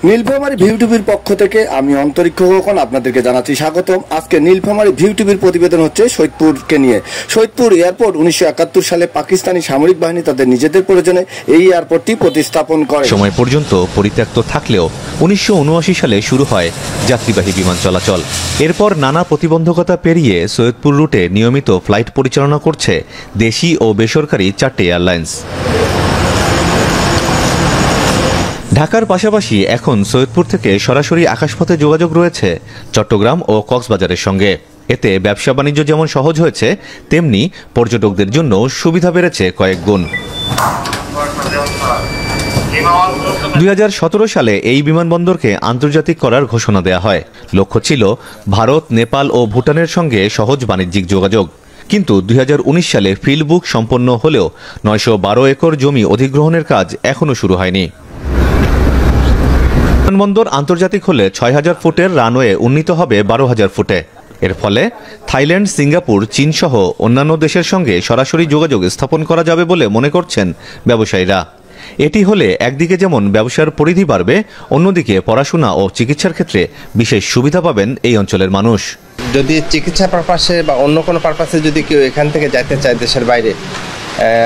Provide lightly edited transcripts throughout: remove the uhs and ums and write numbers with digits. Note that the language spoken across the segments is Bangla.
নীলফামারী ভিউ টিভির পক্ষ থেকে আমি অন্তরিক্ষ খোকন আপনাদেরকে জানাচ্ছি স্বাগতম। আজকে নীলফামারী ভিউ টিভির প্রতিবেদন হচ্ছে সৈয়দপুরকে নিয়ে। সৈয়দপুর এয়ারপোর্ট 1971 সালে পাকিস্তানি সামরিক বাহিনী তাদের নিজেদের প্রয়োজনে এই এয়ারপোর্টটি প্রতিস্থাপন করে। সময় পর্যন্ত পরিত্যক্ত থাকলেও 1979 সালে শুরু হয় যাত্রীবাহী বিমান চলাচল। এরপর নানা প্রতিবন্ধকতা পেরিয়ে সৈয়দপুর রুটে নিয়মিত ফ্লাইট পরিচালনা করছে দেশি ও বেসরকারি 4টি এয়ারলাইন্স। ঢাকার পাশাপাশি এখন সৈয়দপুর থেকে সরাসরি আকাশপথে যোগাযোগ রয়েছে চট্টগ্রাম ও কক্সবাজারের সঙ্গে। এতে ব্যবসা বাণিজ্য যেমন সহজ হয়েছে, তেমনি পর্যটকদের জন্য সুবিধা বেড়েছে কয়েক গুণ। 2017 সালে এই বিমানবন্দরকে আন্তর্জাতিক করার ঘোষণা দেয়া হয়। লক্ষ্য ছিল ভারত, নেপাল ও ভুটানের সঙ্গে সহজ বাণিজ্যিক যোগাযোগ। কিন্তু 2019 সালে ফিল্ড বুক সম্পন্ন হলেও 912 একর জমি অধিগ্রহণের কাজ এখনও শুরু হয়নি। বিমানবন্দর আন্তর্জাতিক হলে 6000 ফুটের রানওয়ে উন্নীত হবে 12000 ফুটে। এর ফলে থাইল্যান্ড, সিঙ্গাপুর, চীন সহ অন্যান্য দেশের সঙ্গে সরাসরি যোগাযোগ স্থাপন করা যাবে বলে মনে করছেন ব্যবসায়ীরা। এটি হলে একদিকে যেমন ব্যবসার পরিধি বাড়বে, অন্যদিকে পড়াশোনা ও চিকিৎসার ক্ষেত্রে বিশেষ সুবিধা পাবেন এই অঞ্চলের মানুষ। যদি চিকিৎসা পারপাসে বা অন্য কোনো পারপাসে যদি কেউ এখান থেকে যাইতে চায় দেশের বাইরে,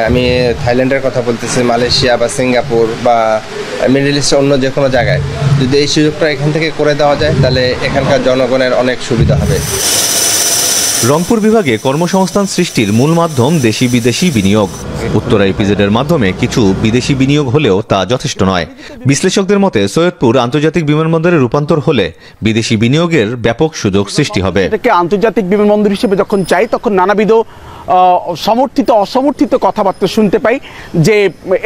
আমি থাইল্যান্ডের কথা বলতেছি, মালয়েশিয়া বা সিঙ্গাপুর বা মিডল ইস্টের অন্য যে কোনো জায়গায়, যদি এই সুযোগটা এখান থেকে করে দেওয়া যায় তাহলে এখানকার জনগণের অনেক সুবিধা হবে। রংপুর বিভাগে কর্মসংস্থান সৃষ্টির মূল মাধ্যম দেশি বিদেশি বিনিয়োগ। উত্তরা ইপিজেডের মাধ্যমে কিছু বিদেশি বিনিয়োগ হলেও তা যথেষ্ট নয়। বিশ্লেষকদের মতে সৈয়দপুর আন্তর্জাতিক বিমানবন্দরে রূপান্তর হলে বিদেশি বিনিয়োগের ব্যাপক সুযোগ সৃষ্টি হবে। এটাকে আন্তর্জাতিক বিমানবন্দর হিসেবে যখন চাই, তখন নানাবিধ সমর্থিত অসমর্থিত কথাবার্তা শুনতে পাই যে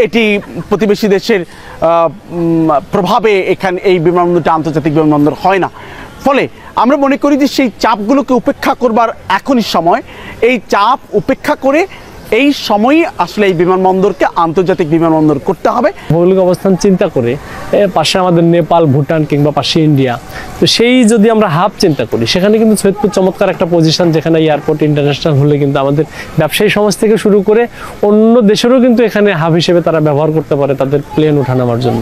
এটি প্রতিবেশী দেশের প্রভাবে এখানে এই বিমানবন্দরটা আন্তর্জাতিক বিমানবন্দর হয় না। ফলে আমরা মনে করি যে সেই চাপগুলোকে উপেক্ষা করবার এখনই সময়। এই চাপ উপেক্ষা করে এই সময়ই আসলে এই বিমানবন্দরকে আন্তর্জাতিক বিমানবন্দর করতে হবে। ভৌগোলিক অবস্থান চিন্তা করে পাশে আমাদের নেপাল, ভুটান কিংবা পাশে ইন্ডিয়া, তো সেই যদি আমরা হাব চিন্তা করি, সেখানে কিন্তু সৈয়দপুর চমৎকার একটা পজিশন, যেখানে এয়ারপোর্ট ইন্টারন্যাশনাল হলে কিন্তু আমাদের ব্যবসায়ী সমাজ থেকে শুরু করে অন্য দেশেরও কিন্তু এখানে হাব হিসেবে তারা ব্যবহার করতে পারে তাদের প্লেন ওঠানামার জন্য।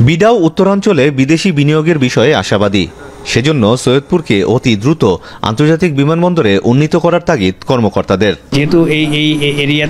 বিডাও উত্তরাঞ্চলে বিদেশি বিনিয়োগের বিষয়ে আশাবাদী। সেজন্য সৈয়দপুরকে অতি দ্রুত আন্তর্জাতিক বিমানবন্দরে উন্নীত করার তাগিদ কর্মকর্তাদের। যেহেতু এই এরিয়া